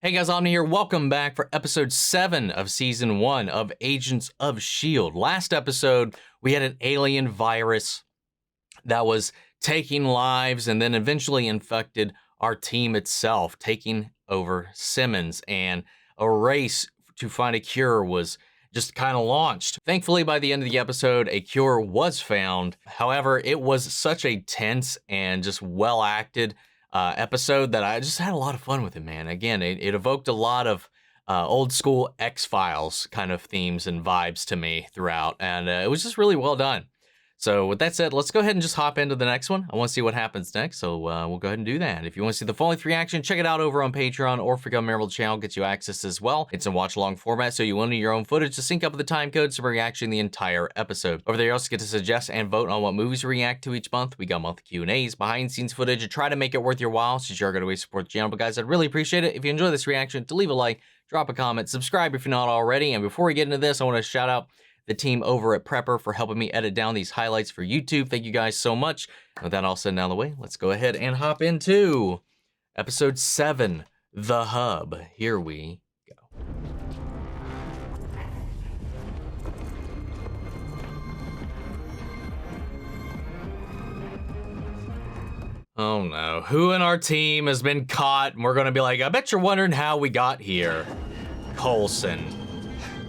Hey guys, Omni here. Welcome back for episode 7 of season 1 of Agents of S.H.I.E.L.D. Last episode, we had an alien virus that was taking lives and then eventually infected our team itself, taking over Simmons, and a race to find a cure was just kind of launched. Thankfully, by the end of the episode, a cure was found. However, it was such a tense and just well-acted episode that I just had a lot of fun with it, man. Again, it evoked a lot of old school X-Files kind of themes and vibes to me throughout, and it was just really well done. So with that said, let's go ahead and just hop into the next one. I want to see what happens next, so we'll go ahead and do that. If you want to see the full-length reaction, check it out over on Patreon, or if you become a member of the channel, gets you access as well. It's in watch-along format, so you will need your own footage to sync up with the time codes for reaction the entire episode. Over there, you also get to suggest and vote on what movies we react to each month. We got monthly Q&As, behind-the-scenes footage, and try to make it worth your while, since you're going to support the channel. But guys, I'd really appreciate it if you enjoy this reaction to leave a like, drop a comment, subscribe if you're not already. And before we get into this, I want to shout out the team over at Prepper for helping me edit down these highlights for YouTube. Thank you guys so much. With that all said and out of the way, let's go ahead and hop into episode 7, The Hub. Here we go. Oh no, who in our team has been caught? And we're gonna be like, I bet you're wondering how we got here. Coulson.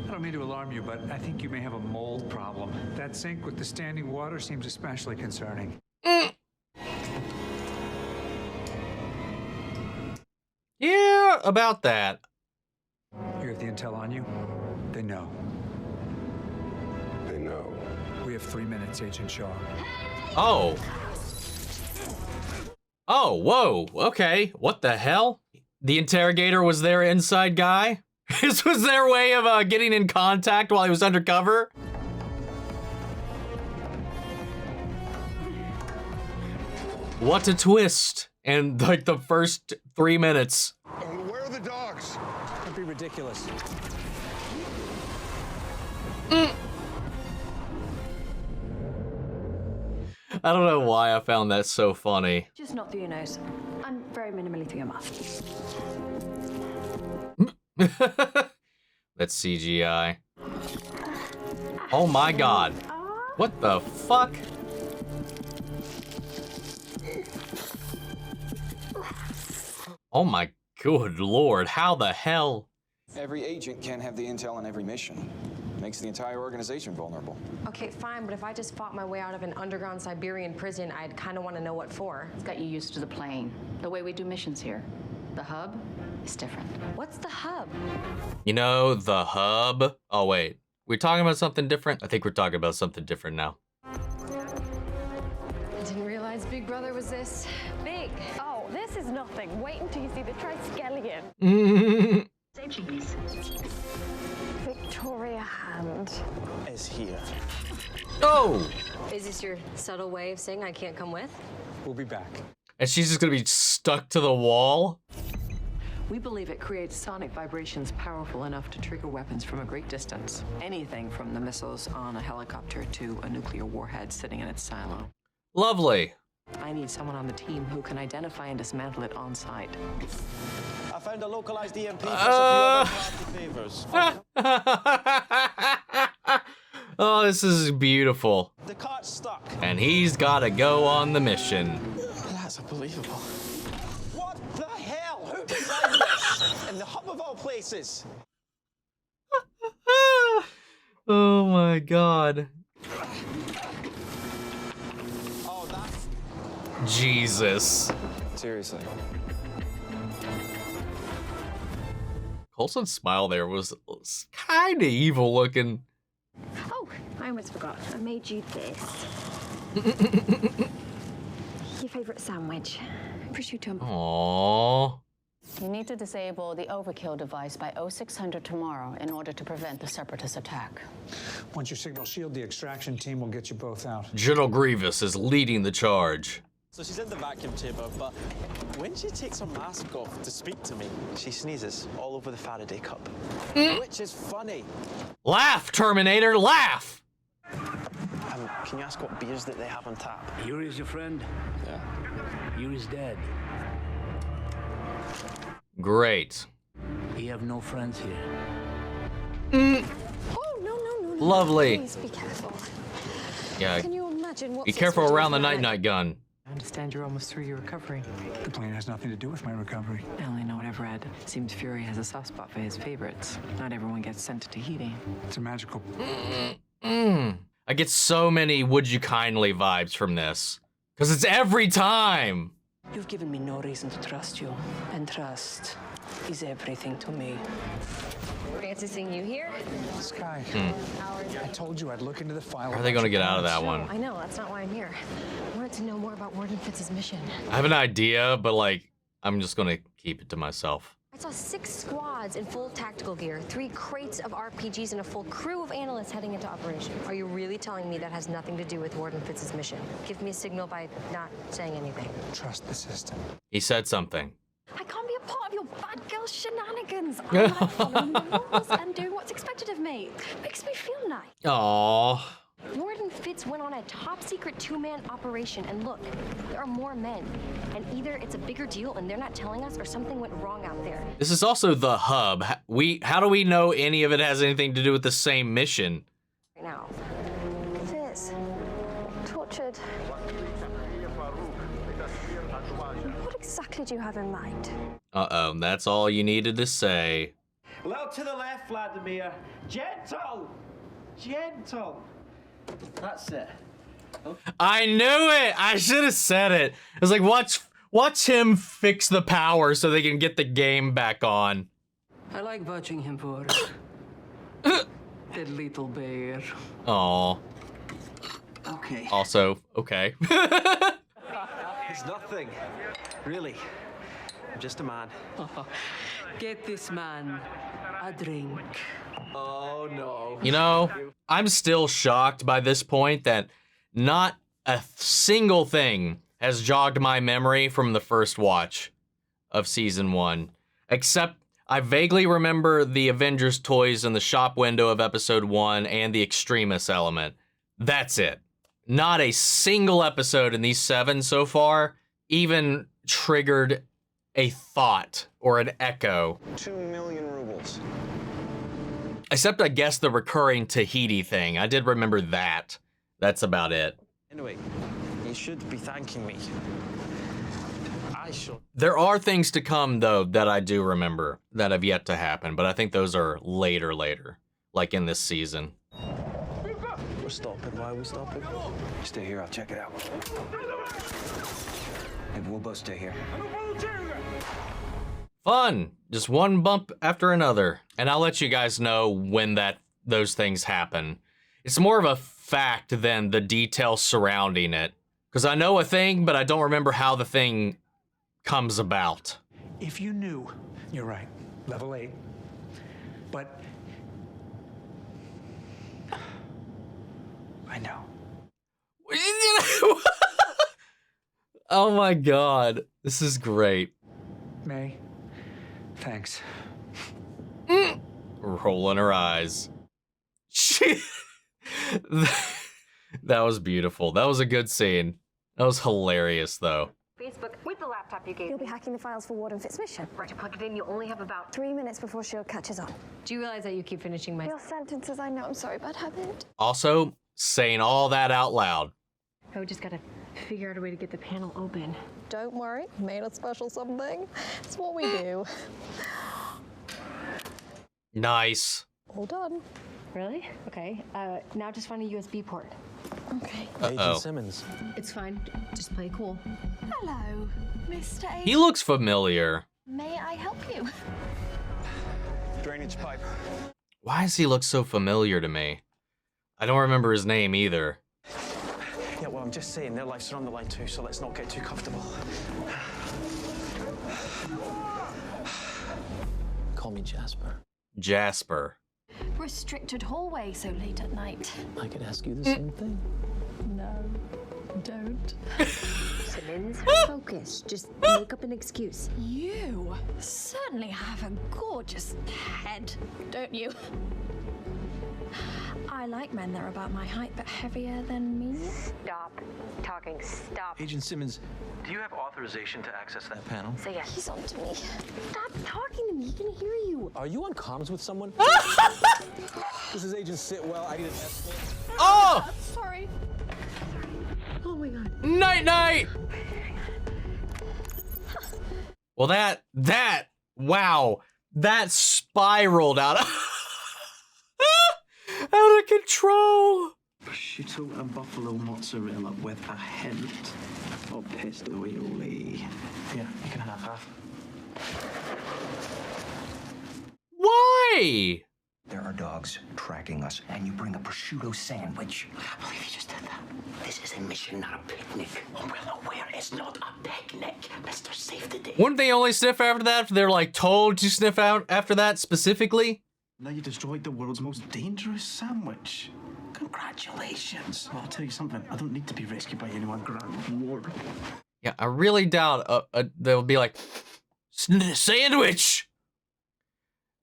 I don't mean to alarm you, but I think you may have a mold problem. That sink with the standing water seems especially concerning. Yeah, about that. You have the intel on you? They know. They know. We have 3 minutes, Agent Shaw. Oh. Oh, whoa, okay. What the hell? The interrogator was their inside guy? This was their way of getting in contact while he was undercover? What a twist. And like the first 3 minutes. Where are the dogs? That'd be ridiculous. I don't know why I found that so funny. Just not through your nose, and very minimally through your mouth. That's CGI. Oh my god. What the fuck? Oh my good lord, how the hell? Every agent can't have the intel on every mission. Makes the entire organization vulnerable. Okay, fine, but if I just fought my way out of an underground Siberian prison, I'd kind of want to know what for. It's got you used to the plane, the way we do missions here. The hub is different. What's the hub? You know, the hub? Oh wait, we're talking about something different? I think we're talking about something different now. I didn't realize Big Brother was this big. Oh, this is nothing. Wait until you see the triskelion. Safety piece. Victoria Hand is here. Oh! Is this your subtle way of saying I can't come with? We'll be back. And she's just gonna be stuck to the wall? We believe it creates sonic vibrations powerful enough to trigger weapons from a great distance. Anything from the missiles on a helicopter to a nuclear warhead sitting in its silo. Lovely. I need someone on the team who can identify and dismantle it on site. I found a localized EMP for some favors. Oh, this is beautiful. The cart's stuck. And he's gotta go on the mission. That's unbelievable. What the hell? Who designed this? In the hub of all places. Oh my god. Oh, that's... Jesus. Seriously. Coulson's smile there was kind of evil looking. Oh, I almost forgot. I made you this. Your favorite sandwich. Prosciutto. Aww. You need to disable the overkill device by 0600 tomorrow in order to prevent the Separatist attack. Once you signal S.H.I.E.L.D., the extraction team will get you both out. General Grievous is leading the charge. So she's in the vacuum chamber, but when she takes her mask off to speak to me, she sneezes all over the Faraday cup. Which is funny. Laugh, Terminator, laugh! Can you ask what beers that they have on tap? Yuri's your friend? Yeah. Yuri's dead. Great. have no friends here. Oh, no. Lovely. Please be careful. Yeah. Can you imagine what? Be careful around the night gun. I understand you're almost through your recovery. The plane has nothing to do with my recovery. I only know what I've read. Seems Fury has a soft spot for his favorites. Not everyone gets sent to Tahiti. It's a magical. I get so many would you kindly vibes from this. Because it's every time. You've given me no reason to trust you, and trust is everything to me. Fancy seeing you here. Skye, I told you I'd look into the file. How are they going to get out of that No, one? I know, that's not why I'm here. I wanted to know more about Warden Fitz's mission. I have an idea, but like, I'm just going to keep it to myself. I saw 6 squads in full tactical gear, 3 crates of RPGs, and a full crew of analysts heading into operation. Are you really telling me that has nothing to do with Warden Fitz's mission? Give me a signal by not saying anything. Trust the system. He said something. I can't be a part of your bad girl shenanigans. I like following the rules and doing what's expected of me. Makes me feel nice. Aww. Warden Fitz went on a top-secret 2-man operation, and look, there are more men. And either it's a bigger deal and they're not telling us, or something went wrong out there. This is also the hub. How do we know any of it has anything to do with the same mission? Right now. Fitz, tortured. What exactly do you have in mind? Uh-oh, that's all you needed to say. A little to the left, Vladimir. Gentle! Gentle! That's it. I knew it! I should have said it. I was like, watch him fix the power so they can get the game back on. I like watching him work. That little bear. Aw. Okay. Also, okay. It's nothing. Really. I'm just a man. Get this man a drink. Oh, no. You know, I'm still shocked by this point that not a single thing has jogged my memory from the first watch of season 1. Except I vaguely remember the Avengers toys in the shop window of episode 1 and the Extremis element. That's it. Not a single episode in these 7 so far even triggered a thought or an echo. 2 million rubles. Except, I guess, the recurring Tahiti thing. I did remember that. That's about it. Anyway, you should be thanking me. I should. There are things to come, though, that I do remember that have yet to happen, but I think those are later, like in this season. We're stopping. Why are we stopping? Stay here, I'll check it out. Hey, we'll both stay here. Fun! Just one bump after another. And I'll let you guys know when those things happen. It's more of a fact than the details surrounding it. Because I know a thing, but I don't remember how the thing comes about. If you knew, you're right, level 8. But I know. Oh my god. This is great. May, thanks. Rolling her eyes. That was beautiful. That was a good scene. That was hilarious, though. Facebook with the laptop you gave You'll be me. hacking the files for Warden Fitz's mission. Right, to plug it in, you only have about 3 minutes before S.H.I.E.L.D. catches on. Do you realize that you keep finishing my... Your sentences, I know, I'm sorry, bad habit. Also, saying all that out loud. Oh, we just gotta figure out a way to get the panel open. Don't worry, made a special something. It's what we do. Nice. All done. Really? Okay. Now just find a USB port. Okay. Agent Simmons. It's fine. Just play cool. Hello, Mr. A. He looks familiar. May I help you? Drainage pipe. Why does he look so familiar to me? I don't remember his name either. Yeah, well, I'm just saying their lives are on the line too, so let's not get too comfortable. Call me Jasper. Jasper. Restricted hallway so late at night. I could ask you the same thing. No, don't. Simmons, focus. Just make up an excuse. You certainly have a gorgeous head, don't you? I like men that are about my height but heavier than me. Stop talking. Stop. Agent Simmons, do you have authorization to access that panel? Say yes. He's on to me. Stop talking to me. He can hear you. Are you on comms with someone? This is Agent Sitwell. I need an estimate. Oh! Sorry. Oh my God. Night night. Well, wow, that spiraled out of control. Prosciutto and buffalo mozzarella with a hint of pesto aioli. Here, you can have half. Why? There are dogs tracking us, and you bring a prosciutto sandwich. I can't believe you just did that. This is a mission, not a picnic. Oh, well aware it's not a picnic, Mr. Save the Day. Wouldn't they only sniff after that if they're like told to sniff out after that specifically? Now you destroyed the world's most dangerous sandwich. Congratulations. Well, I'll tell you something. I don't need to be rescued by anyone grand war. Yeah, I really doubt they'll be like, sandwich!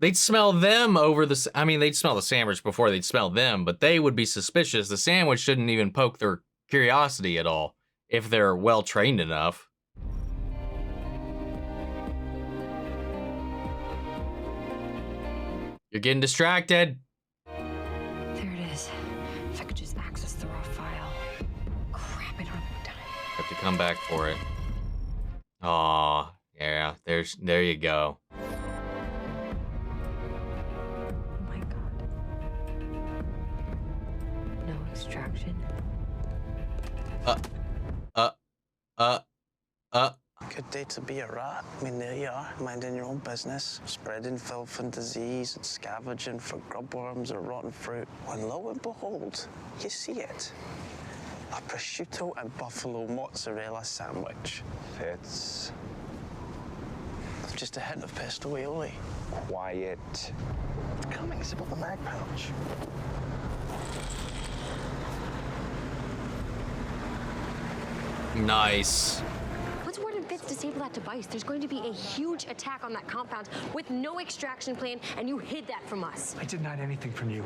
They'd smell them over the... I mean, they'd smell the sandwich before they'd smell them, but they would be suspicious. The sandwich shouldn't even poke their curiosity at all, if they're well-trained enough. You're getting distracted. There it is. If I could just access the raw file. Crap, I don't have time. Have to come back for it. Aw, yeah, there you go. Oh my God. No extraction. Good day to be a rat. I mean, there you are, minding your own business, spreading filth and disease and scavenging for grubworms or rotten fruit. When lo and behold, you see it. A prosciutto and buffalo mozzarella sandwich. Fitz. Just a hint of pesto aioli. Quiet. It's coming, it's about the mag pouch. Nice. Once Warden Fitz disable that device, there's going to be a huge attack on that compound with no extraction plan, and you hid that from us. I did not hide anything from you.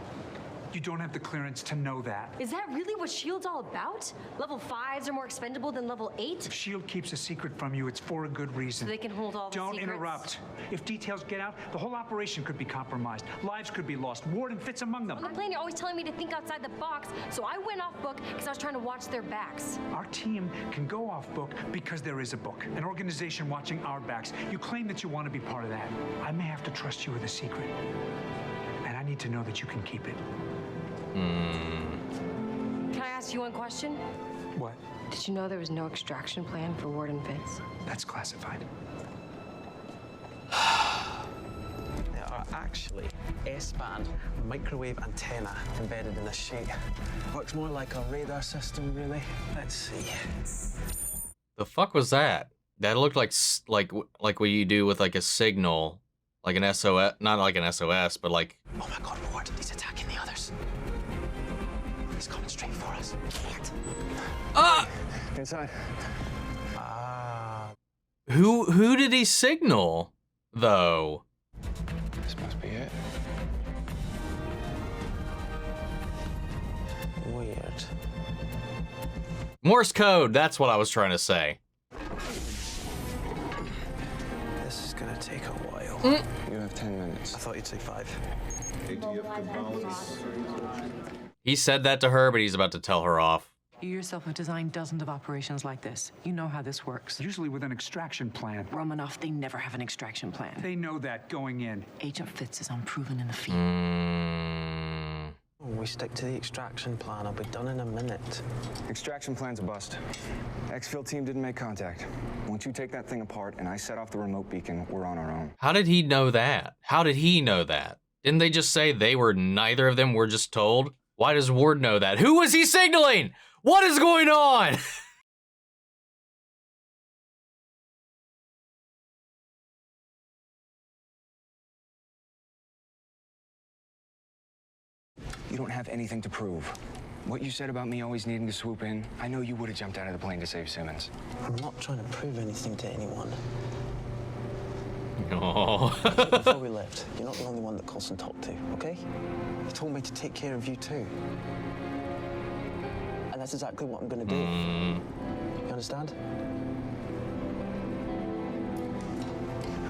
You don't have the clearance to know that. Is that really what S.H.I.E.L.D's all about? Level 5s are more expendable than level 8? If S.H.I.E.L.D. keeps a secret from you, it's for a good reason. So they can hold all the Don't secrets? interrupt. If details get out, the whole operation could be compromised. Lives could be lost. Warden Fitz among them. On the plan, you're always telling me to think outside the box, so I went off book because I was trying to watch their backs. Our team can go off book because there is a book, an organization watching our backs. You claim that you want to be part of that. I may have to trust you with a secret, and I need to know that you can keep it. Can I ask you one question? What? Did you know there was no extraction plan for Warden Fitz? That's classified. There are actually S-band microwave antenna embedded in this sheet. Looks more like a radar system, really. Let's see. The fuck was that? That looked like what you do with like a signal, like an SOS, not like an SOS, but like. Oh my God, Ward! He's attacking the others. He's coming straight for us. Can't. Ah! Inside. Who did he signal, though? This must be it. Weird. Morse code. That's what I was trying to say. This is gonna take a while. You have 10 minutes. I thought you'd say 5. He said that to her, but he's about to tell her off. You yourself have designed dozens of operations like this. You know how this works. Usually with an extraction plan. Romanoff, they never have an extraction plan. They know that going in. Agent Fitz is unproven in the field. We stick to the extraction plan. I'll be done in a minute. Extraction plan's a bust. X-Field team didn't make contact. Once you take that thing apart and I set off the remote beacon, we're on our own. How did he know that? How did he know that? Didn't they just say they were, neither of them were just told? Why does Ward know that? Who was he signaling? What is going on? You don't have anything to prove. What you said about me always needing to swoop in, I know you would have jumped out of the plane to save Simmons. I'm not trying to prove anything to anyone. Oh. Before we left, you're not the only one that Coulson talked to, okay? He told me to take care of you too. And that's exactly what I'm gonna do. You understand?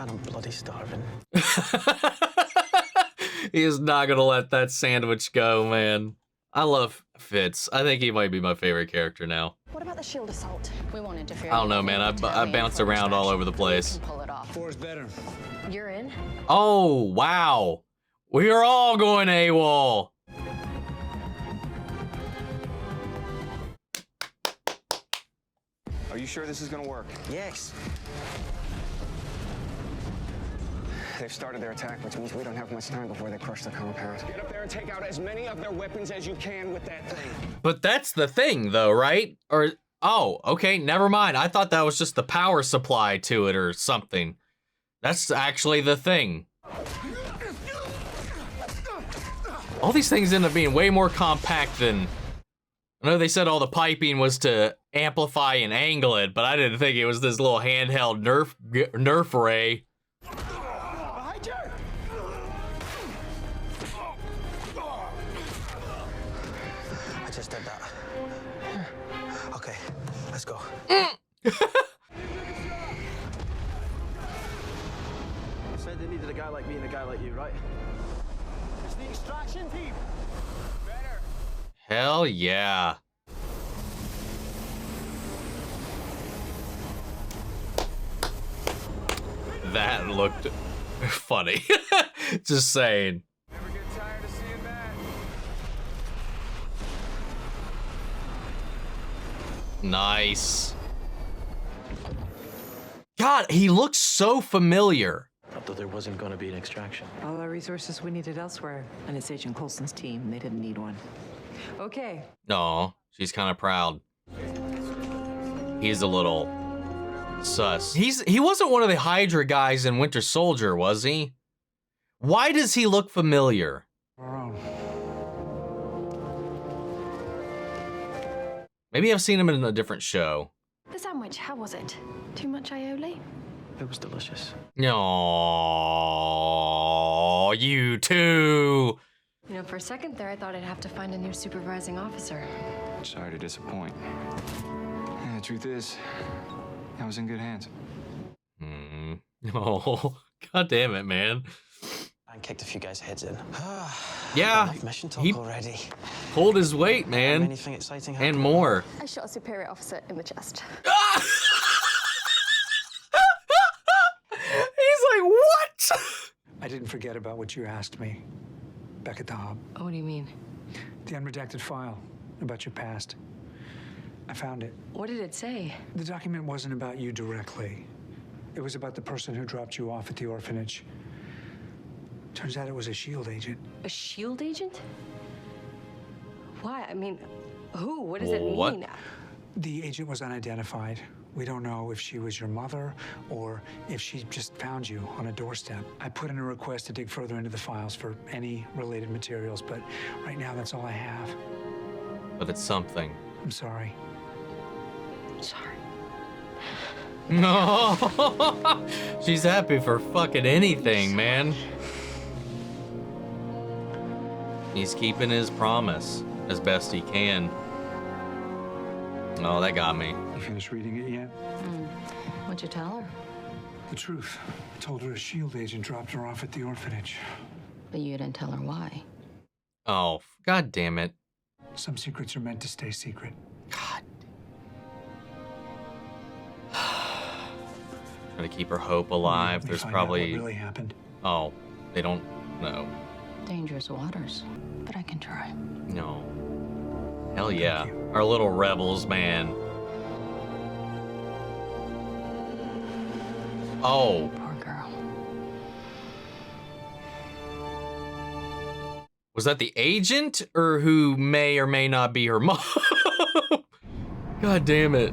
And I'm bloody starving. He is not gonna let that sandwich go, man. I love Fitz. I think he might be my favorite character now. What about the S.H.I.E.L.D. assault? We won't interfere. I don't know, man. I bounce around all over the place. Pull it off. Four's better. You're in? Oh, wow. We are all going AWOL. Are you sure this is gonna work? Yes. They've started their attack, which means we don't have much time before they crush the compound. Get up there and take out as many of their weapons as you can with that thing. But that's the thing, though, right? Or, oh, okay, never mind. I thought that was just the power supply to it or something. That's actually the thing. All these things end up being way more compact than... I know they said all the piping was to amplify and angle it, but I didn't think it was this little handheld Nerf ray. I just did that. Okay, let's go. Said they needed a guy like me and a guy like you, right? It's the extraction team. Better. Hell yeah. That looked funny. Just saying. Never get tired of seeing that. Nice. God, he looks so familiar. I thought there wasn't going to be an extraction. All our resources we needed elsewhere, and it's Agent Coulson's team. They didn't need one. Okay. Aw, she's kind of proud. He's a little sus. He wasn't one of the Hydra guys in Winter Soldier, was he? Why does he look familiar? Maybe I've seen him in a different show. The sandwich, how was it? Too much aioli? It was delicious. No, you too. You know, for a second there, I thought I'd have to find a new supervising officer. Sorry to disappoint. Yeah, the truth is, I was in good hands. Oh, god damn it, man. I kicked a few guys' heads in. Yeah, Mission talk he already. pulled his weight, man, Anything exciting and more. I shot a superior officer in the chest. He's like, what? I didn't forget about what you asked me back at the hub. Oh, what do you mean? The unredacted file about your past. I found it. What did it say? The document wasn't about you directly. It was about the person who dropped you off at the orphanage. Turns out it was a S.H.I.E.L.D. agent. A S.H.I.E.L.D. agent? Why? I mean, who? What does it What? mean? The agent was unidentified. We don't know if she was your mother or if she just found you on a doorstep. I put in a request to dig further into the files for any related materials, but right now that's all I have. But it's something. I'm sorry. Sorry. No. She's happy for fucking anything, man. He's keeping his promise as best he can. Oh, that got me. You finished reading it yet? What'd you tell her? The truth. I told her a S.H.I.E.L.D. agent dropped her off at the orphanage. But you didn't tell her why. Oh, god damn it. Some secrets are meant to stay secret. God. Trying to keep her hope alive. They There's find probably... out what really happened. Oh, they don't know. Dangerous waters, but I can try. No. Hell yeah. Our little rebels, man. Oh. Poor girl. Was that the agent or who may or may not be her mom? God damn it.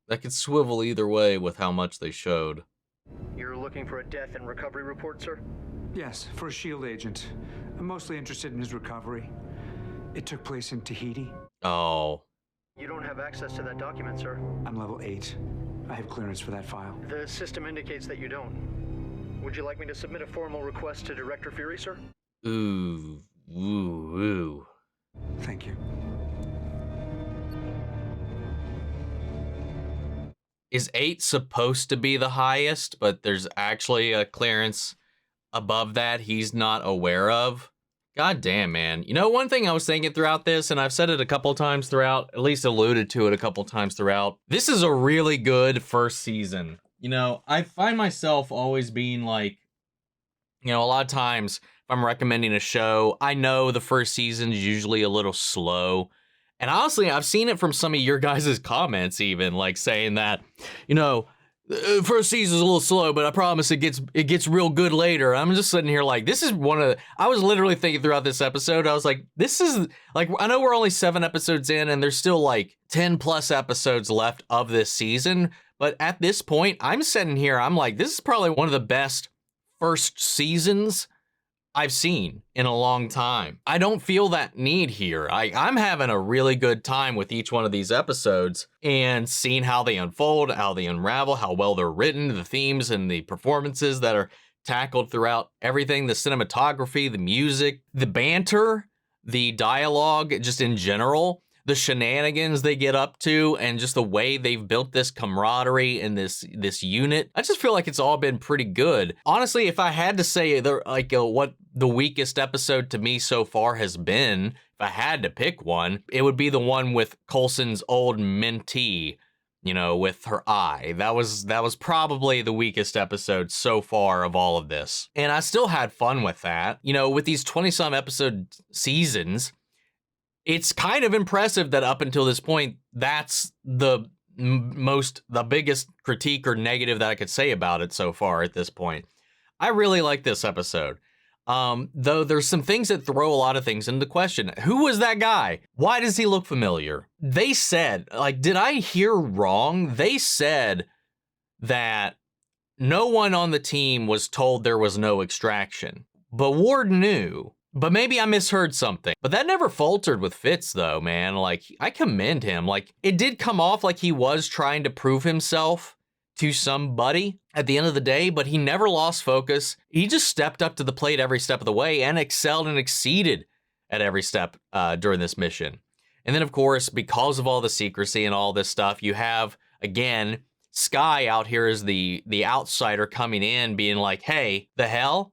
That could swivel either way with how much they showed. You're looking for a death and recovery report, sir? Yes, for a S.H.I.E.L.D. agent. I'm mostly interested in his recovery. It took place in Tahiti. Oh. You don't have access to that document, sir. I'm level 8. I have clearance for that file. The system indicates that you don't. Would you like me to submit a formal request to Director Fury, sir? Ooh, ooh, ooh. Thank you. Is 8 supposed to be the highest, but there's actually a clearance above that he's not aware of? God damn, man. You know, one thing I was thinking throughout this, and I've said it a couple times throughout, at least alluded to it a couple times throughout, this is a really good first season. You know, I find myself always being like, you know, a lot of times if I'm recommending a show, I know the first season is usually a little slow. And honestly, I've seen it from some of your guys' comments even, like saying that, you know, first season's a little slow, but I promise it gets real good later. I'm just sitting here like, this is I was literally thinking throughout this episode, I was like, this is, like, I know we're only 7 episodes in and there's still like 10 plus episodes left of this season. But at this point, I'm sitting here, I'm like, this is probably one of the best first seasons I've seen in a long time. I don't feel that need here. I'm having a really good time with each one of these episodes and seeing how they unfold, how they unravel, how well they're written, the themes and the performances that are tackled throughout everything, the cinematography, the music, the banter, the dialogue, just in general, the shenanigans they get up to, and just the way they've built this camaraderie and this unit. I just feel like it's all been pretty good. Honestly, if I had to say what the weakest episode to me so far has been, if I had to pick one, it would be the one with Coulson's old mentee, you know, with her eye. That was probably the weakest episode so far of all of this. And I still had fun with that. You know, with these 20-some episode seasons, it's kind of impressive that up until this point, that's the biggest critique or negative that I could say about it so far at this point. I really like this episode. Though there's some things that throw a lot of things into question. Who was that guy? Why does he look familiar? They said, like, did I hear wrong? They said that no one on the team was told there was no extraction, but Ward knew. But maybe I misheard something. But that never faltered with Fitz, though, man. Like, I commend him. Like, it did come off like he was trying to prove himself to somebody at the end of the day, but he never lost focus. He just stepped up to the plate every step of the way and excelled and exceeded at every step during this mission. And then, of course, because of all the secrecy and all this stuff, you have, again, Skye out here as the outsider coming in being like, hey, the hell?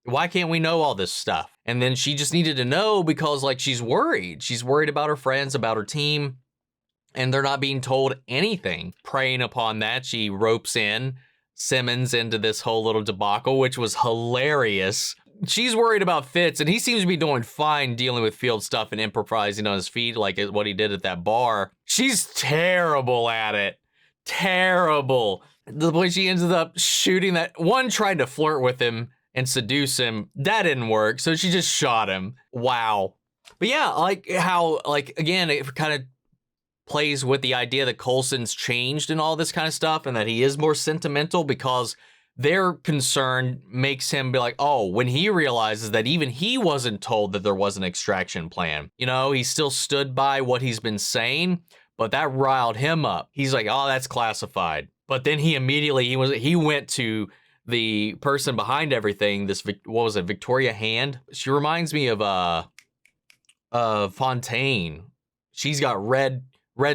Why can't we know all this stuff? And then she just needed to know because, like, she's worried. She's worried about her friends, about her team, and they're not being told anything. Preying upon that, she ropes in Simmons into this whole little debacle, which was hilarious. She's worried about Fitz, and he seems to be doing fine dealing with field stuff and improvising on his feet like what he did at that bar. She's terrible at it. Terrible. The way she ended up shooting that one, tried to flirt with him and seduce him. That didn't work, so she just shot him. Wow. But yeah, like how, like, again, it kind of plays with the idea that Coulson's changed and all this kind of stuff, and that he is more sentimental because their concern makes him be like, oh, when he realizes that even he wasn't told that there was an extraction plan. You know, he still stood by what he's been saying, but that riled him up. He's like, oh, that's classified. But then he immediately, he went to the person behind everything, this, what was it, Victoria Hand? She reminds me of Fontaine. She's got red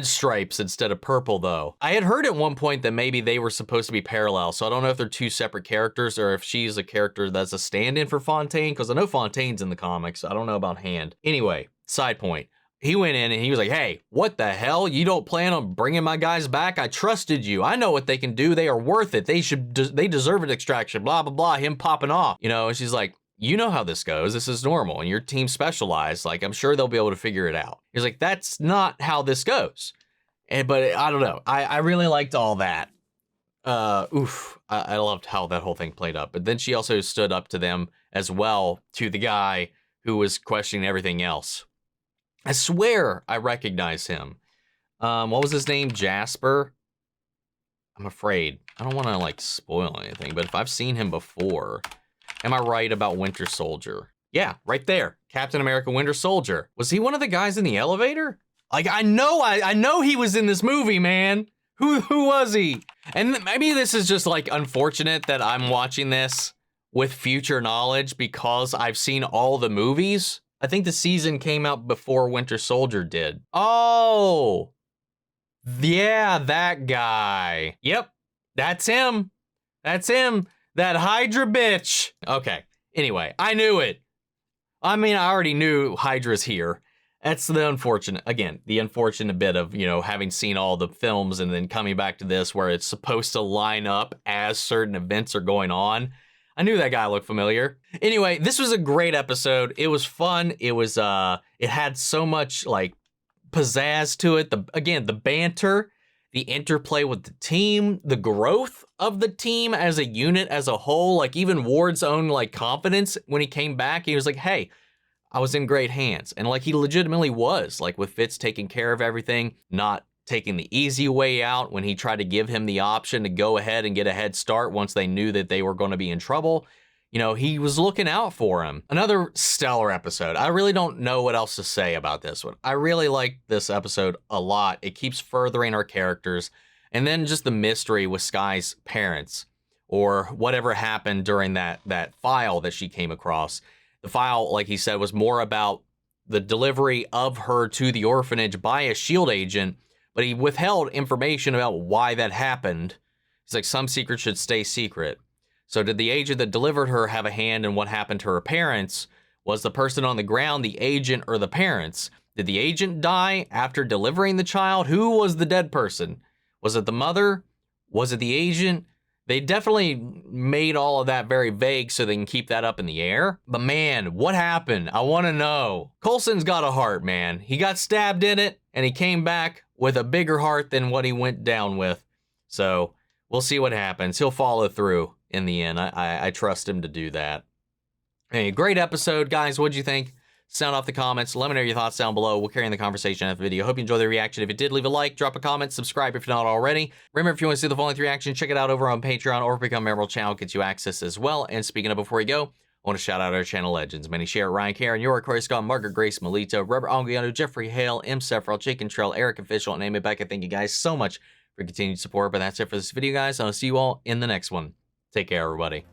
stripes instead of purple, though. I had heard at one point that maybe they were supposed to be parallel, so I don't know if they're two separate characters or if she's a character that's a stand-in for Fontaine, because I know Fontaine's in the comics. I don't know about Hand. Anyway, side point. He went in and he was like, hey, what the hell? You don't plan on bringing my guys back? I trusted you. I know what they can do. They are worth it. They deserve an extraction, blah, blah, blah. Him popping off, you know, and she's like, you know how this goes. This is normal. And your team's specialized. Like, I'm sure they'll be able to figure it out. He's like, that's not how this goes. But I don't know. I really liked all that. I loved how that whole thing played up. But then she also stood up to them as well, to the guy who was questioning everything else. I swear I recognize him. What was his name? Jasper? I'm afraid. I don't want to, like, spoil anything, but if I've seen him before, am I right about Winter Soldier? Yeah, right there. Captain America Winter Soldier. Was he one of the guys in the elevator? Like, I know he was in this movie, man. Who was he? And maybe this is just like unfortunate that I'm watching this with future knowledge because I've seen all the movies. I think the season came out before Winter Soldier did. Oh, yeah, that guy. Yep, that's him. That's him. That Hydra bitch. Okay, anyway, I knew it. I mean, I already knew Hydra's here. That's the unfortunate bit of, you know, having seen all the films and then coming back to this where it's supposed to line up as certain events are going on. I knew that guy looked familiar. Anyway, this was a great episode. It was fun. It was, it had so much like pizzazz to it. The banter, the interplay with the team, the growth of the team as a unit, as a whole, like even Ward's own like confidence when he came back, he was like, hey, I was in great hands. And like he legitimately was, like with Fitz taking care of everything, not taking the easy way out when he tried to give him the option to go ahead and get a head start once they knew that they were going to be in trouble. You know, he was looking out for him. Another stellar episode. I really don't know what else to say about this one. I really like this episode a lot. It keeps furthering our characters. And then just the mystery with Skye's parents or whatever happened during that file that she came across. The file, like he said, was more about the delivery of her to the orphanage by a S.H.I.E.L.D. agent, but he withheld information about why that happened. He's like, some secrets should stay secret. So did the agent that delivered her have a hand in what happened to her parents? Was the person on the ground the agent or the parents? Did the agent die after delivering the child? Who was the dead person? Was it the mother? Was it the agent? They definitely made all of that very vague so they can keep that up in the air. But man, what happened? I want to know. Coulson's got a heart, man. He got stabbed in it, and he came back with a bigger heart than what he went down with. So we'll see what happens. He'll follow through in the end. I trust him to do that. Hey, great episode, guys. What'd you think? Sound off the comments. Let me know your thoughts down below. We'll carry on the conversation after the video. Hope you enjoyed the reaction. If you did, leave a like, drop a comment, subscribe if you're not already. Remember, if you want to see the full-length reaction, check it out over on Patreon or become a member of the channel. Gets you access as well. And speaking of before you go, I want to shout out our channel legends. Manny Share, Ryan Karen, York, Corey Scott, Margaret Grace, Melita, Robert Anguiano, Jeffrey Hale, M. Sephiroth, Jake and Trell, Eric Official, and Amy Becca. Thank you guys so much for continued support. But that's it for this video, guys. I'll see you all in the next one. Take care, everybody.